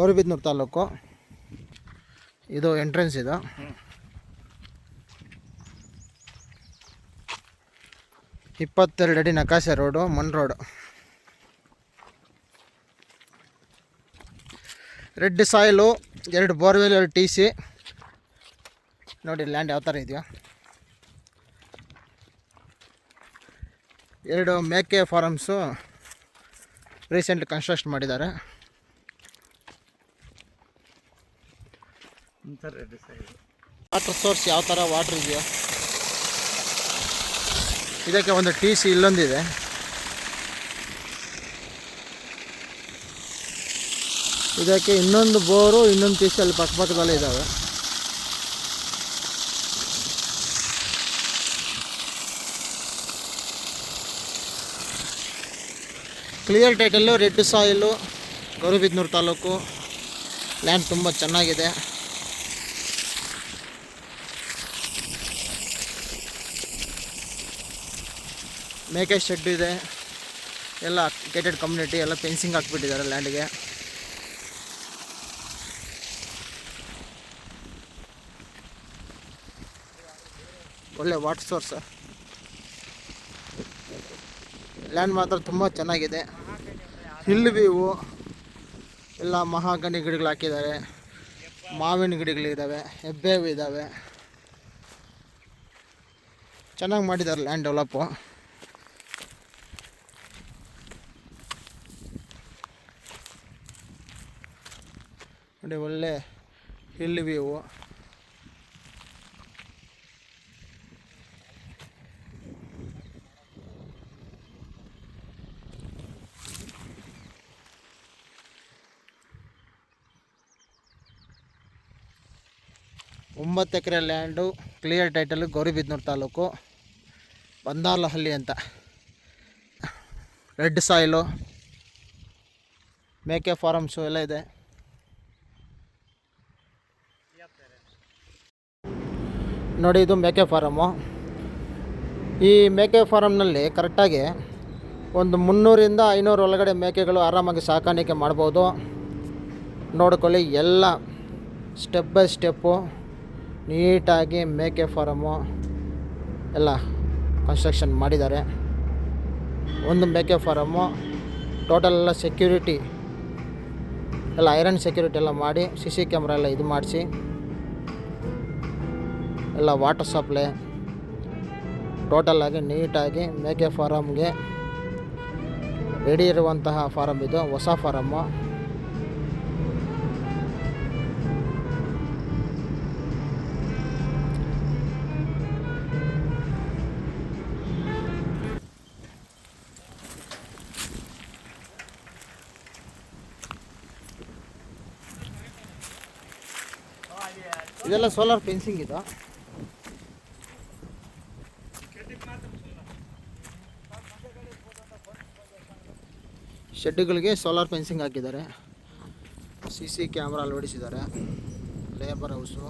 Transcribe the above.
ಗೌರಿಬಿದನೂರು ತಾಲೂಕು. ಇದು ಎಂಟ್ರೆನ್ಸ್. ಇದು 22 ಅಡಿ ನಕಾಶೆ ರೋಡು, ಮಣ್ road. Red soil, 2 borewell, 2 TC. ನೋಡಿ ಲ್ಯಾಂಡ್ ಯಾವ ಥರ ಇದೆಯಾ. 2 ಮೇಕೆ ಫಾರಮ್ಸು ರೀಸೆಂಟ್ ಕನ್ಸ್ಟ್ರಕ್ಷನ್ ಮಾಡಿದ್ದಾರೆ. ವಾಟರ್ ಸೋರ್ಸ್ ಯಾವ ಥರ ವಾಟ್ರ್ ಇದೆಯೋ ಇದಕ್ಕೆ ಒಂದು TC ಇಲ್ಲೊಂದಿದೆ. ಇದಕ್ಕೆ ಇನ್ನೊಂದು ಬೋರು, ಇನ್ನೊಂದು TC ಅಲ್ಲಿ ಪಕ್ಕದಲ್ಲೇ ಇದ್ದಾವೆ. Clear title, red soil, Gauribidanur taluk. Land ತುಂಬ ಚೆನ್ನಾಗಿದೆ. ಮೇಕೆ ಶೆಡ್ ಇದೆ, ಎಲ್ಲ ಗೇಟೆಡ್ ಕಮ್ಯುನಿಟಿ, ಎಲ್ಲ ಫೆನ್ಸಿಂಗ್ ಹಾಕ್ಬಿಟ್ಟಿದ್ದಾರೆ ಲ್ಯಾಂಡ್ಗೆ. ಒಳ್ಳೆ ವಾಟರ್ ಸೋರ್ಸ್. ಲ್ಯಾಂಡ್ ಮಾತ್ರ ತುಂಬ ಚೆನ್ನಾಗಿದೆ. ಹಿಲ್ ವ್ಯೂವು, ಎಲ್ಲ ಮಹಾಗನಿ ಗಿಡಗಳು ಹಾಕಿದ್ದಾರೆ, ಮಾವಿನ ಗಿಡಗಳಿದ್ದಾವೆ, ಹೆಬ್ಬೇವು ಇದ್ದಾವೆ. ಚೆನ್ನಾಗಿ ಮಾಡಿದ್ದಾರೆ ಲ್ಯಾಂಡ್ ಡೆವಲಪ್ಪು. ನೋಡಿ ಒಳ್ಳೆ ಹಿಲ್ ವ್ಯೂವು. ಒಂಬತ್ತು acre land, clear title, Gauribidanur taluk, Bandarlahalli ಅಂತ. ರೆಡ್ ಸಾಯಿಲು, ಮೇಕೆ ಫಾರಮ್ಸು ಎಲ್ಲ ಇದೆ. ನೋಡಿ ಇದು ಮೇಕೆ ಫಾರಮ್ಮು. ಈ ಮೇಕೆ ಫಾರಮ್ನಲ್ಲಿ ಕರೆಕ್ಟಾಗಿ ಒಂದು 300ರಿಂದ 500 ಒಳಗಡೆ ಮೇಕೆಗಳು ಆರಾಮಾಗಿ ಸಾಕಾಣಿಕೆ ಮಾಡ್ಬೋದು. ನೋಡ್ಕೊಳ್ಳಿ, ಎಲ್ಲ ಸ್ಟೆಪ್ ಬೈ ಸ್ಟೆಪ್ಪು ನೀಟಾಗಿ ಮೇಕೆ ಫಾರಮ್ಮು ಎಲ್ಲ ಕನ್ಸ್ಟ್ರಕ್ಷನ್ ಮಾಡಿದ್ದಾರೆ. ಒಂದು ಮೇಕೆ ಫಾರಮ್ಮು ಟೋಟಲ್ ಎಲ್ಲ ಸೆಕ್ಯೂರಿಟಿ ಎಲ್ಲ ಐರನ್ ಸೆಕ್ಯೂರಿಟಿ ಎಲ್ಲ ಮಾಡಿ, CC ಕ್ಯಾಮ್ರಾ ಎಲ್ಲ ಇದು ಮಾಡಿಸಿ, ಎಲ್ಲ ವಾಟರ್ ಸಪ್ಲೈ ಟೋಟಲಾಗಿ ನೀಟಾಗಿ ಮೇಕೆ ಫಾರಮ್ಗೆ ರೆಡಿ ಇರುವಂತಹ ಫಾರಮ್. ಇದು ಹೊಸ ಫಾರಮ್ಮು. ಇದೆಲ್ಲ ಸೋಲಾರ್ ಫೆನ್ಸಿಂಗ್. ಇದು ಶೆಡ್ಡುಗಳಿಗೆ ಸೋಲಾರ್ ಫೆನ್ಸಿಂಗ್ ಹಾಕಿದ್ದಾರೆ, CC ಕ್ಯಾಮ್ರಾ ಅಳವಡಿಸಿದ್ದಾರೆ, ಲೇಬರ್ ಹೌಸು.